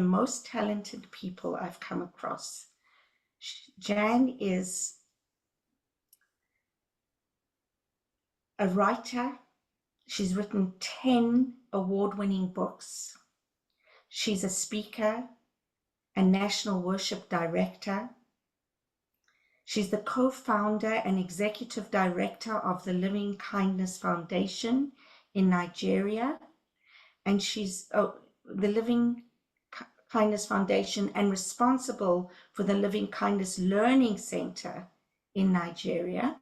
most talented people I've come across. Jan is a writer. She's written 10 award-winning books. She's a speaker, a national worship director. She's the co-founder and executive director of the Living Kindness Foundation in Nigeria. And she's the Living Kindness Foundation and responsible for the Living Kindness Learning Center in Nigeria.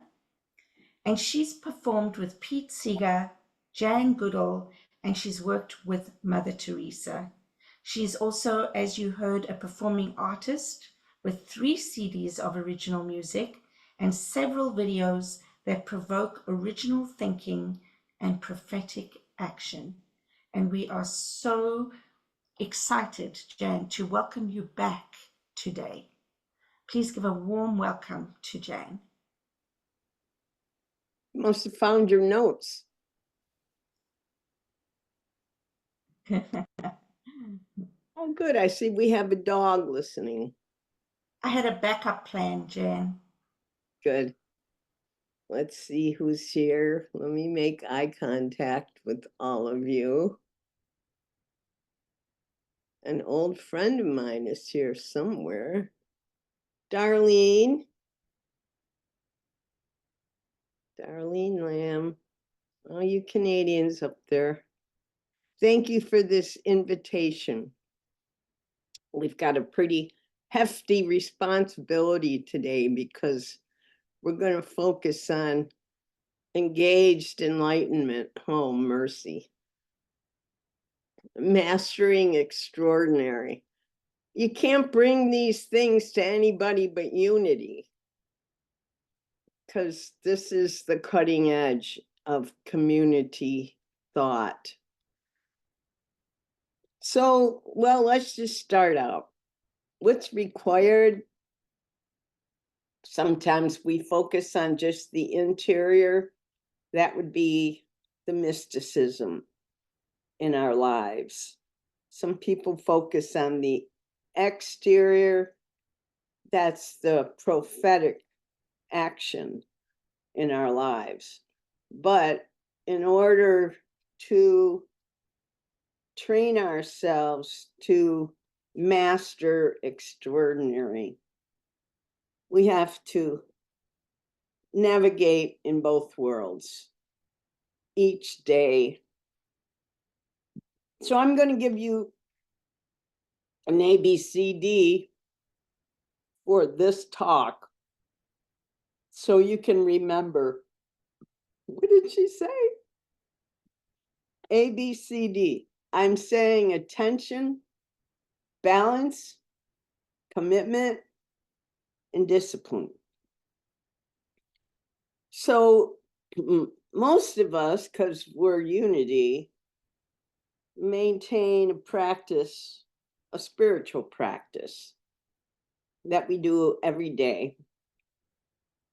And she's performed with Pete Seeger, Jan Goodall, and she's worked with Mother Teresa. She's also, as you heard, a performing artist with 3 CDs of original music and several videos that provoke original thinking and prophetic action. And we are so excited, Jan, to welcome you back today. Please give a warm welcome to Jan. You must have found your notes. Oh, good. I see we have a dog listening. I had a backup plan, Jan. Good. Let's see who's here. Let me make eye contact with all of you. An old friend of mine is here somewhere. Darlene. Darlene Lamb. All you Canadians up there. Thank you for this invitation. We've got a pretty hefty responsibility today because we're going to focus on engaged enlightenment. Oh, mercy. Mastering extraordinary. You can't bring these things to anybody but unity, because this is the cutting edge of community thought. So, well, let's just start out. What's required? Sometimes we focus on just the interior. That would be the mysticism in our lives. Some people focus on the exterior. That's the prophetic action in our lives. But in order to train ourselves to master extraordinary, we have to navigate in both worlds each day. So I'm going to give you an ABCD for this talk so you can remember. What did she say? ABCD. I'm saying attention, balance, commitment, and discipline. So most of us, because we're unity, maintain a practice, a spiritual practice that we do every day.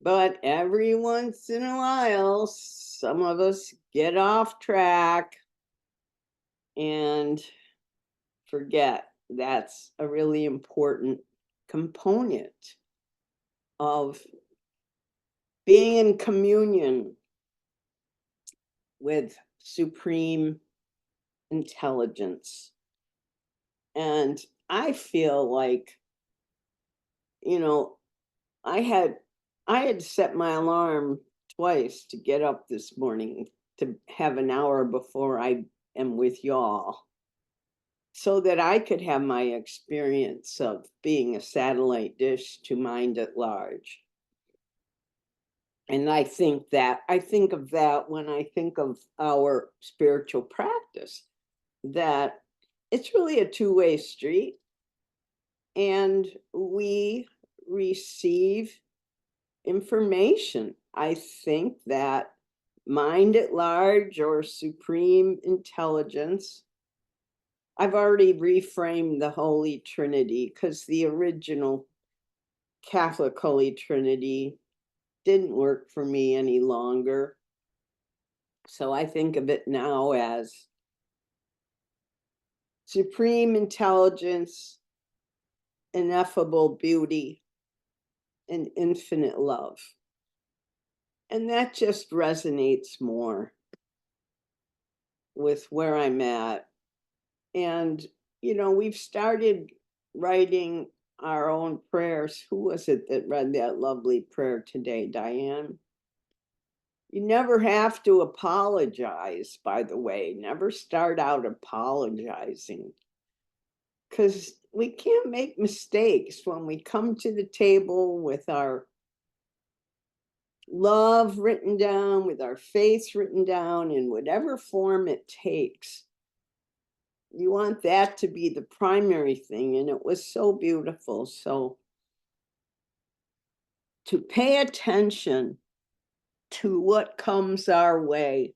But every once in a while, some of us get off track and forget that's a really important component of being in communion with supreme intelligence. And I feel like, you know, I had set my alarm twice to get up this morning to have an hour before I am with y'all, so that I could have my experience of being a satellite dish to mind at large. And I think of that when I think of our spiritual practice, that it's really a two-way street, and we receive information. I think that mind at large, or supreme intelligence, I've already reframed the Holy Trinity, because the original Catholic Holy Trinity didn't work for me any longer. So I think of it now as supreme intelligence, ineffable beauty, and infinite love. And that just resonates more with where I'm at. And, we've started writing our own prayers. Who was it that read that lovely prayer today? Diane? You never have to apologize, by the way. Never start out apologizing. Because we can't make mistakes when we come to the table with our love written down, with our faith written down, in whatever form it takes. You want that to be the primary thing. And it was so beautiful. So to pay attention to what comes our way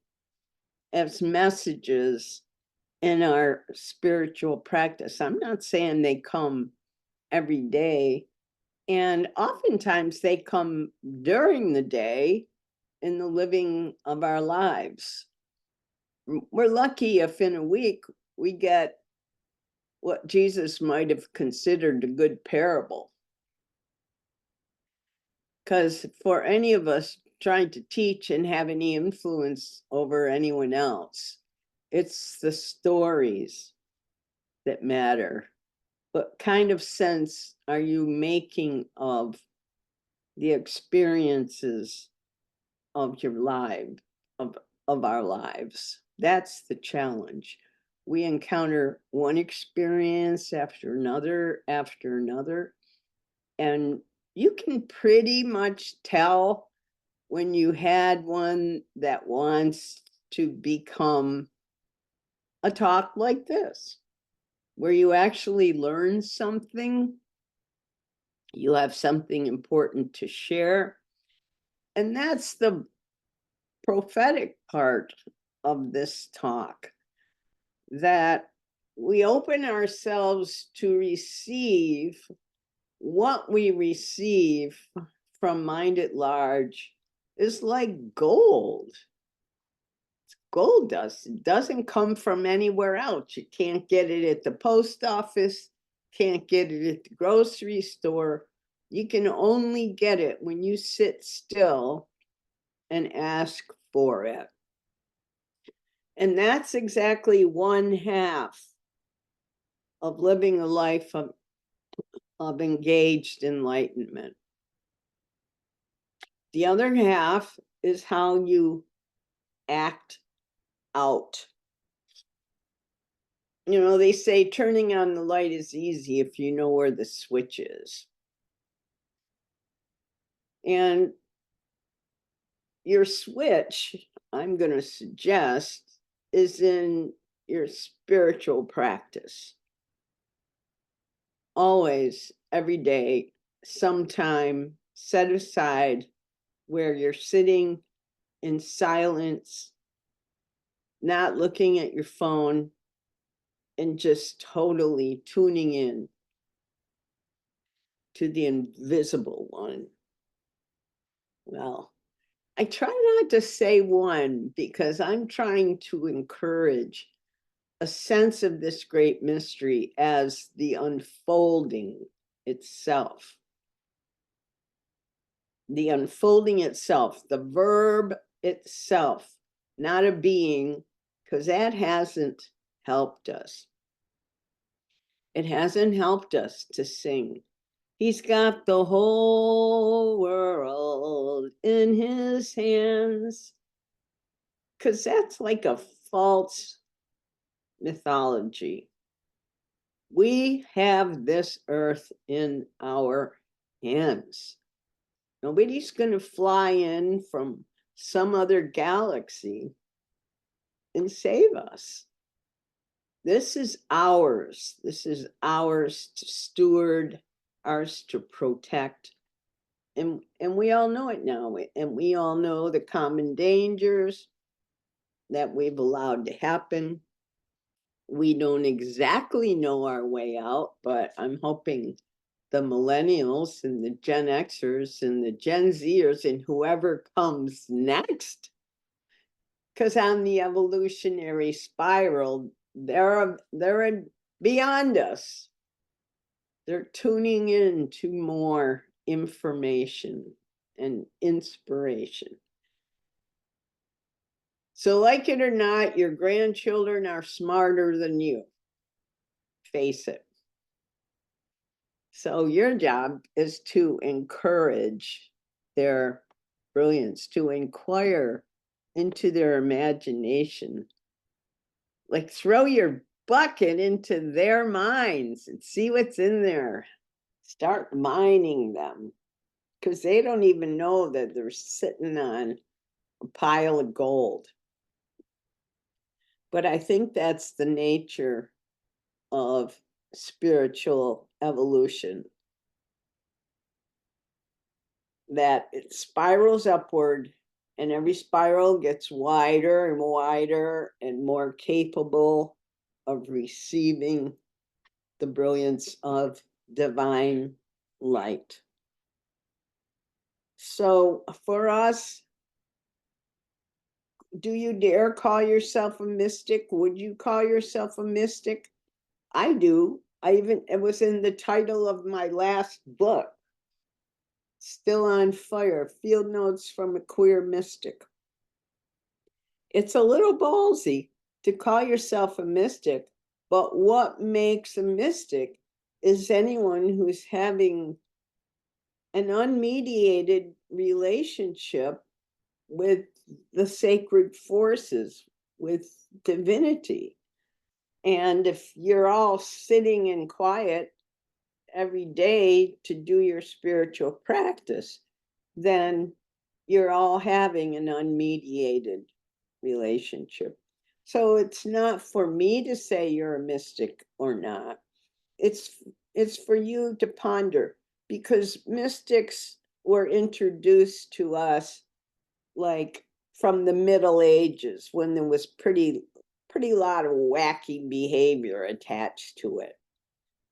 as messages in our spiritual practice. I'm not saying they come every day. And oftentimes they come during the day in the living of our lives. We're lucky if in a week we get what Jesus might have considered a good parable. Because for any of us trying to teach and have any influence over anyone else, it's the stories that matter. What kind of sense are you making of the experiences of your life, of our lives? That's the challenge. We encounter one experience after another, and you can pretty much tell when you had one that wants to become a talk like this, where you actually learn something, you have something important to share. And that's the prophetic part of this talk, that we open ourselves to receive what we receive from Mind at Large is like gold. It's gold dust. It doesn't come from anywhere else. You can't get it at the post office, can't get it at the grocery store. You can only get it when you sit still and ask for it. And that's exactly one half of living a life of engaged enlightenment. The other half is how you act out. They say turning on the light is easy if you know where the switch is. And your switch, I'm going to suggest, is in your spiritual practice. Always, every day, sometime set aside where you're sitting in silence, not looking at your phone, and just totally tuning in to the invisible one. Well, I try not to say one because I'm trying to encourage a sense of this great mystery as the unfolding itself. The unfolding itself, the verb itself, not a being, because that hasn't helped us. It hasn't helped us to sing. He's got the whole world in his hands. Because that's like a false mythology. We have this earth in our hands. Nobody's going to fly in from some other galaxy and save us. This is ours. This is ours to steward, ours to protect. And we all know it now. And we all know the common dangers that we've allowed to happen. We don't exactly know our way out, but I'm hoping the millennials and the Gen Xers and the Gen Zers and whoever comes next, because on the evolutionary spiral, they're beyond us. They're tuning in to more information and inspiration. So, like it or not, your grandchildren are smarter than you. Face it. So, your job is to encourage their brilliance, to inquire into their imagination. Like, throw your bucket into their minds and see what's in there. Start mining them, because they don't even know that they're sitting on a pile of gold. But I think that's the nature of spiritual evolution, that it spirals upward, and every spiral gets wider and wider and more capable of receiving the brilliance of divine light. So for us, do you dare call yourself a mystic? Would you call yourself a mystic? I do. It was in the title of my last book, Still on Fire, Field Notes from a Queer Mystic. It's a little ballsy to call yourself a mystic, but what makes a mystic is anyone who's having an unmediated relationship with the sacred forces, with divinity. And if you're all sitting in quiet every day to do your spiritual practice, then you're all having an unmediated relationship. So it's not for me to say you're a mystic or not. It's for you to ponder, because mystics were introduced to us like from the Middle Ages, when there was pretty lot of wacky behavior attached to it.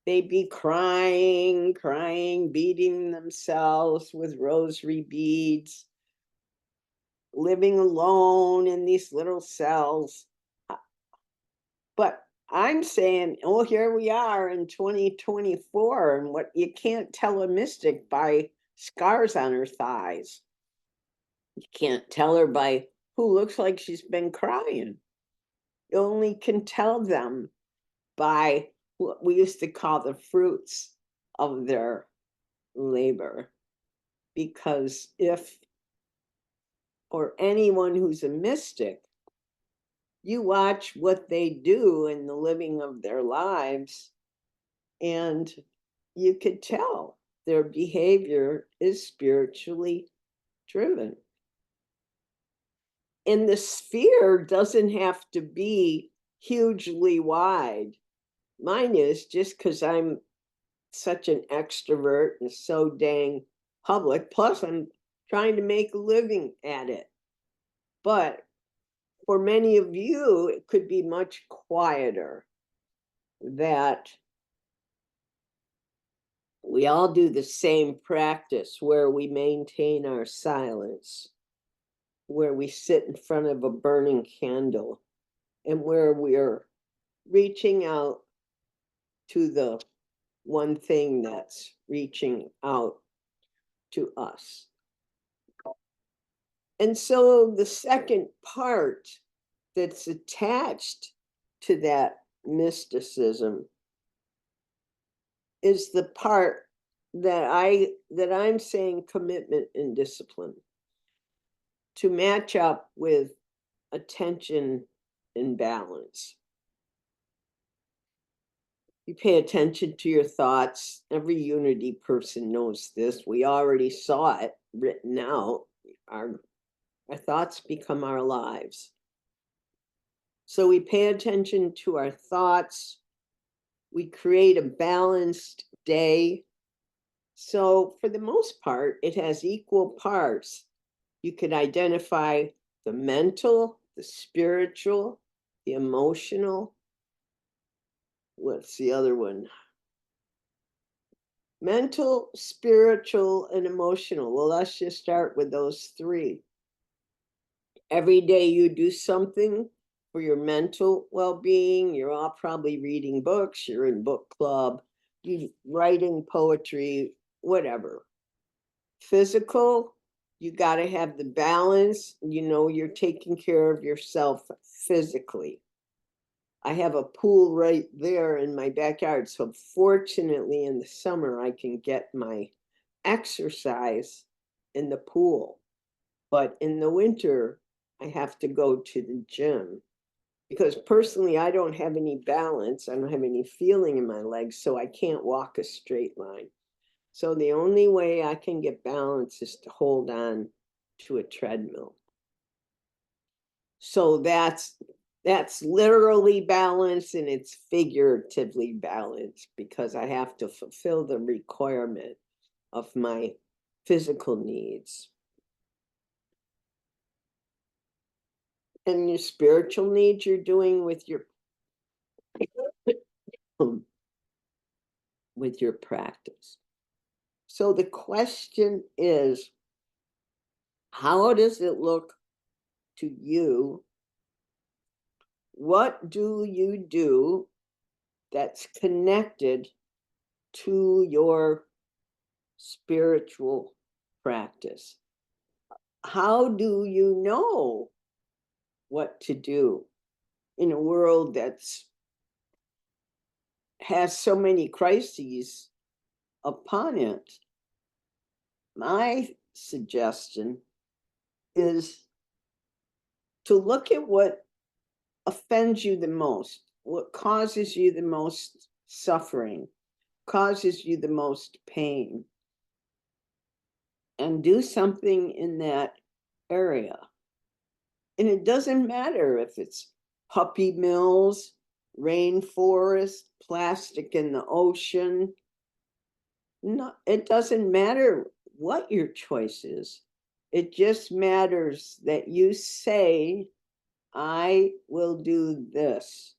They'd be crying, beating themselves with rosary beads, living alone in these little cells. But I'm saying, oh, here we are in 2024, and what you can't tell a mystic by scars on her thighs. You can't tell her by who looks like she's been crying. You only can tell them by what we used to call the fruits of their labor. Because or anyone who's a mystic, you watch what they do in the living of their lives, and you could tell their behavior is spiritually driven. And the sphere doesn't have to be hugely wide. Mine is, just because I'm such an extrovert and so dang public, plus I'm trying to make a living at it. But for many of you, it could be much quieter, that we all do the same practice where we maintain our silence, where we sit in front of a burning candle, and where we're reaching out to the one thing that's reaching out to us. And so the second part that's attached to that mysticism is the part that I'm saying commitment and discipline, to match up with attention and balance. You pay attention to your thoughts. Every unity person knows this. We already saw it written out. Our thoughts become our lives. So we pay attention to our thoughts. We create a balanced day. So for the most part, it has equal parts. You could identify the mental, the spiritual, the emotional. What's the other one? Mental, spiritual, and emotional. Well, let's just start with those three. Every day you do something for your mental well-being. You're all probably reading books, you're in book club, you writing poetry, whatever. Physical, you got to have the balance. You're taking care of yourself physically. I have a pool right there in my backyard. So fortunately in the summer, I can get my exercise in the pool. But in the winter, I have to go to the gym because personally, I don't have any balance. I don't have any feeling in my legs, so I can't walk a straight line. So the only way I can get balance is to hold on to a treadmill. So that's literally balance, and it's figuratively balance because I have to fulfill the requirement of my physical needs. And your spiritual needs you're doing with your practice. So the question is, how does it look to you? What do you do that's connected to your spiritual practice? How do you know what to do in a world that's has so many crises upon it? My suggestion is to look at what offends you the most, what causes you the most suffering, causes you the most pain, and do something in that area. And it doesn't matter if it's puppy mills, rainforest, plastic in the ocean. No, it doesn't matter what your choice is. It just matters that you say, I will do this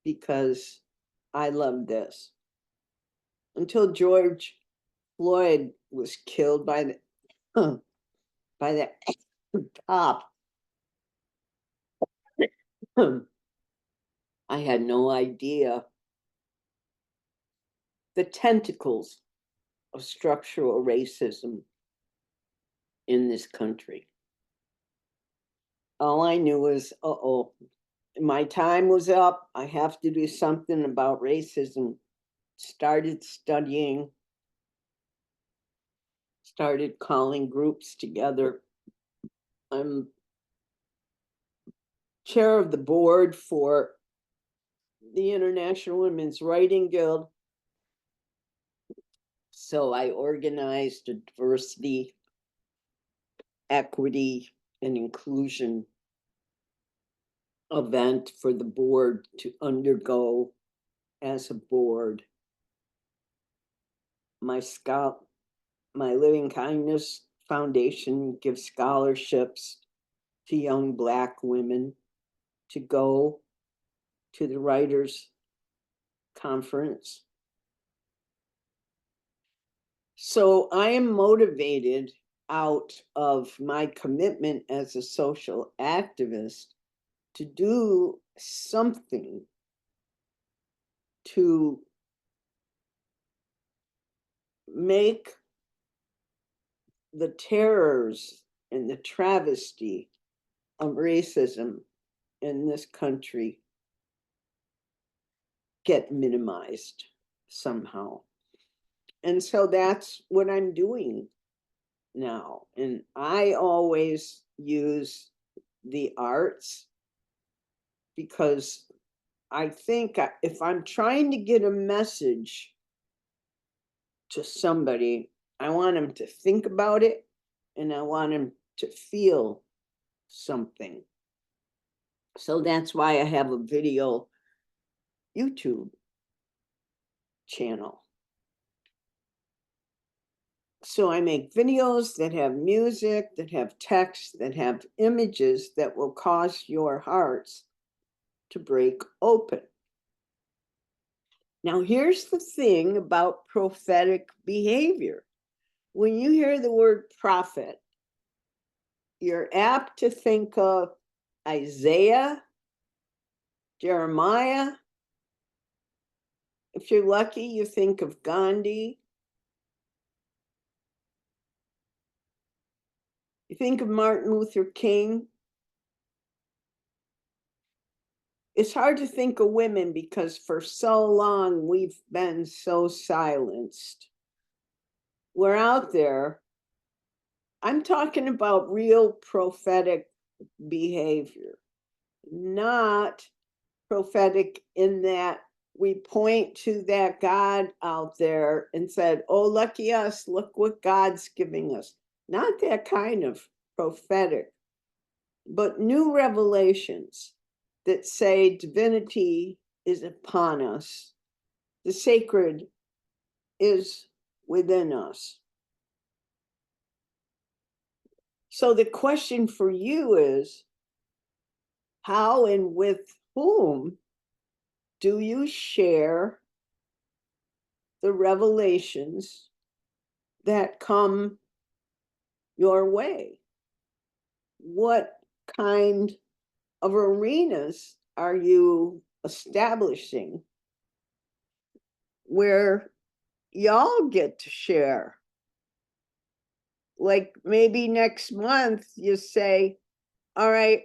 because I love this. Until George Floyd was killed by the cop, I had no idea the tentacles of structural racism in this country. All I knew was, my time was up. I have to do something about racism. Started studying, started calling groups together. I'm chair of the board for the International Women's Writing Guild. So I organized a diversity, equity, and inclusion event for the board to undergo as a board. My Living Kindness Foundation gives scholarships to young Black women to go to the Writers' Conference. So I am motivated out of my commitment as a social activist to do something to make the terrors and the travesty of racism in this country get minimized somehow. And so that's what I'm doing now. And I always use the arts because I think if I'm trying to get a message to somebody, I want them to think about it and I want them to feel something. So that's why I have a video YouTube channel. So I make videos that have music, that have text, that have images that will cause your hearts to break open. Now, here's the thing about prophetic behavior. When you hear the word prophet, you're apt to think of Isaiah Jeremiah. If you're lucky, you think of Gandhi. You think of Martin Luther King. It's hard to think of women because for so long we've been so silenced. We're out there. I'm talking about real prophetic behavior, not prophetic in that we point to that God out there and said, oh, lucky us, look what God's giving us. Not that kind of prophetic, but new revelations that say divinity is upon us. The sacred is within us. So the question for you is, how and with whom do you share the revelations that come your way? What kind of arenas are you establishing where y'all get to share? Like maybe next month you say, all right,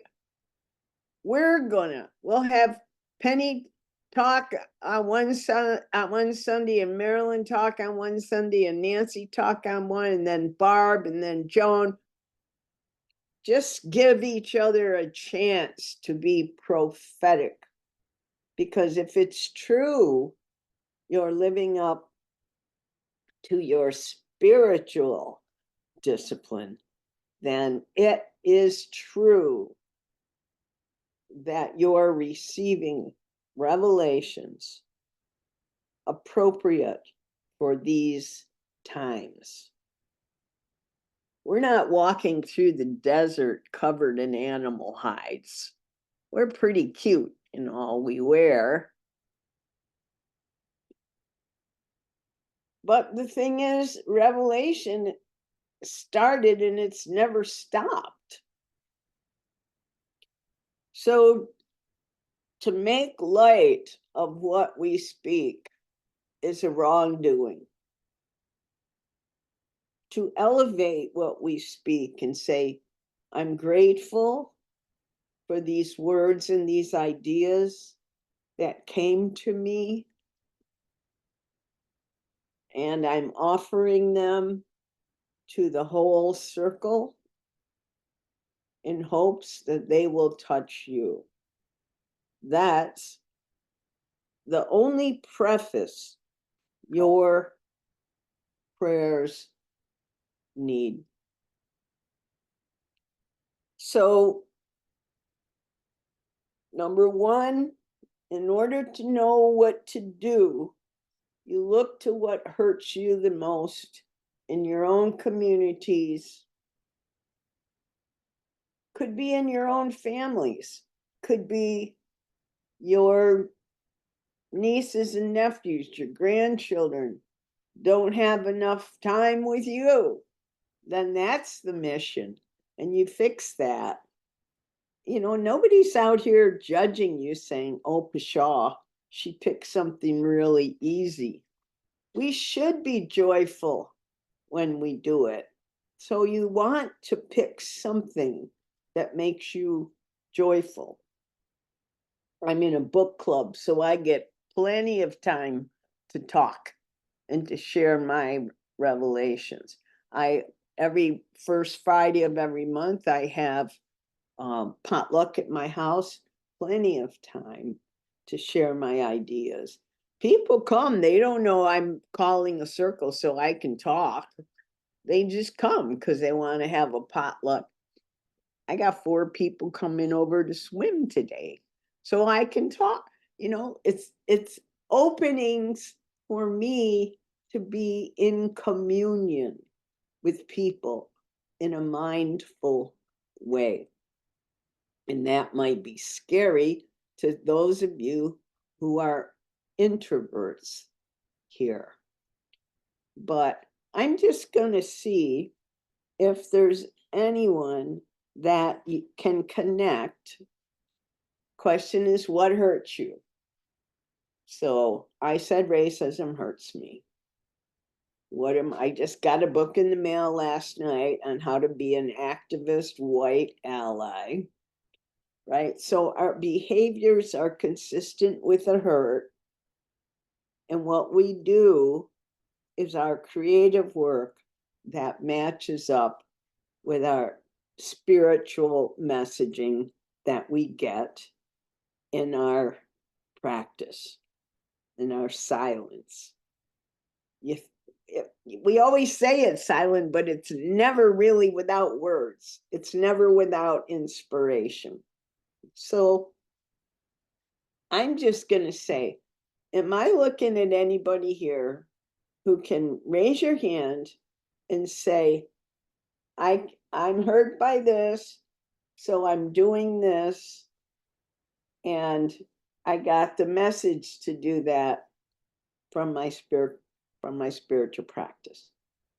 we'll have Penny talk on one Sunday, and Marilyn talk on one Sunday, and Nancy talk on one, and then Barb, and then Joan. Just give each other a chance to be prophetic, because if it's true, you're living up to your spiritual discipline, then it is true that you're receiving revelations appropriate for these times. We're not walking through the desert covered in animal hides. We're pretty cute in all we wear. But the thing is, revelation started and it's never stopped. So to make light of what we speak is a wrongdoing. To elevate what we speak and say, I'm grateful for these words and these ideas that came to me, and I'm offering them to the whole circle in hopes that they will touch you. That's the only preface your prayers need. So, number one, in order to know what to do, you look to what hurts you the most in your own communities. Could be in your own families, could be your nieces and nephews, your grandchildren don't have enough time with you. Then that's the mission, and you fix that. You know, nobody's out here judging you saying, oh, pshaw, she picked something really easy. We should be joyful when we do it. So you want to pick something that makes you joyful. I'm in a book club, so I get plenty of time to talk and to share my revelations. Every first Friday of every month, I have potluck at my house, plenty of time to share my ideas. People come, they don't know I'm calling a circle so I can talk. They just come because they want to have a potluck. I got 4 people coming over to swim today, so I can talk. You know, it's openings for me to be in communion with people in a mindful way. And that might be scary to those of you who are introverts here. But I'm just going to see if there's anyone that can connect question is, what hurts you? So I said racism hurts me. I just got a book in the mail last night on how to be an activist white ally, right? So our behaviors are consistent with a hurt. And what we do is our creative work that matches up with our spiritual messaging that we get in our practice, in our silence. We always say it's silent, but it's never really without words. It's never without inspiration. So I'm just going to say, am I looking at anybody here who can raise your hand and say, I'm hurt by this, so I'm doing this, and I got the message to do that from my spiritual practice.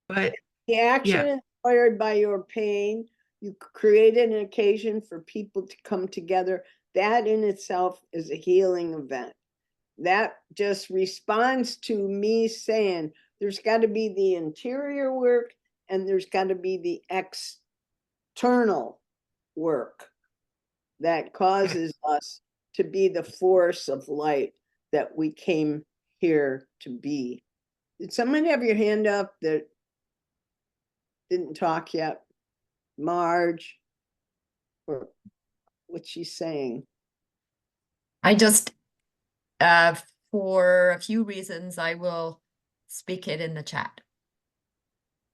But The action yeah. inspired by your pain, you created an occasion for people to come together. That in itself is a healing event. That just responds to me saying there's got to be the interior work and there's got to be the external work that causes us to be the force of light that we came here to be. Did someone have your hand up that didn't talk yet? Marge, or what she's saying? I just, for a few reasons, I will speak it in the chat.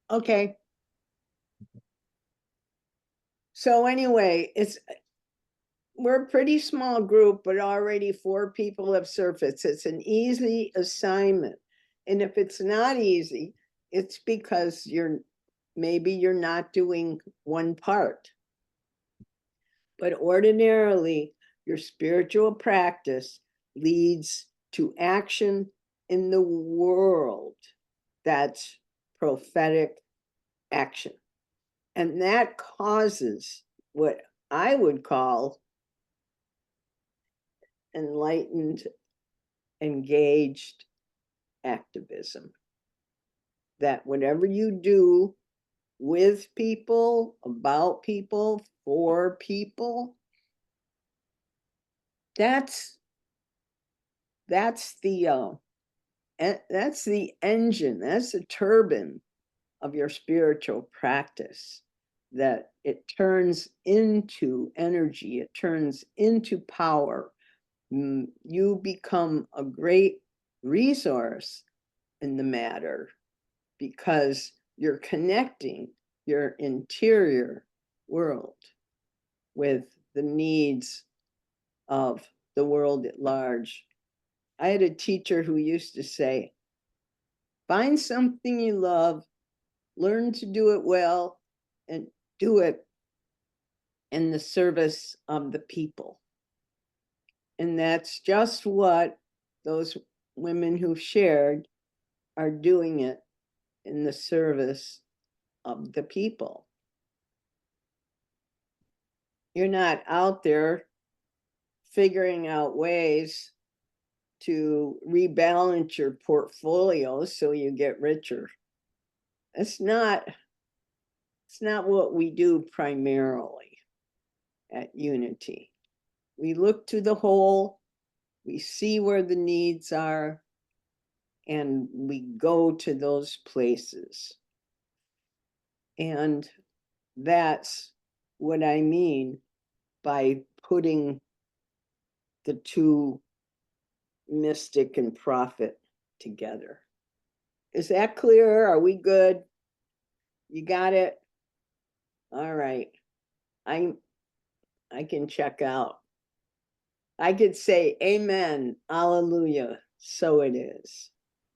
Okay. So anyway, we're a pretty small group, but already 4 people have surfaced. It's an easy assignment. And if it's not easy, it's because maybe you're not doing one part. But ordinarily, your spiritual practice leads to action in the world. That's prophetic action. And that causes what I would call enlightened, engaged activism. That whatever you do with people, about people, for people, that's the engine, that's the turbine of your spiritual practice, that it turns into energy, it turns into power. You become a great resource in the matter because you're connecting your interior world with the needs of the world at large. I had a teacher who used to say, find something you love, learn to do it well, and do it in the service of the people. And that's just what those women who shared are doing, it in the service of the people. You're not out there figuring out ways to rebalance your portfolio so you get richer. It's not what we do primarily at Unity. We look to the whole, we see where the needs are, and we go to those places. And that's what I mean by putting the two, mystic and prophet, together. Is that clear? Are we good? You got it? All right. I can check out. I could say amen, hallelujah, so it is.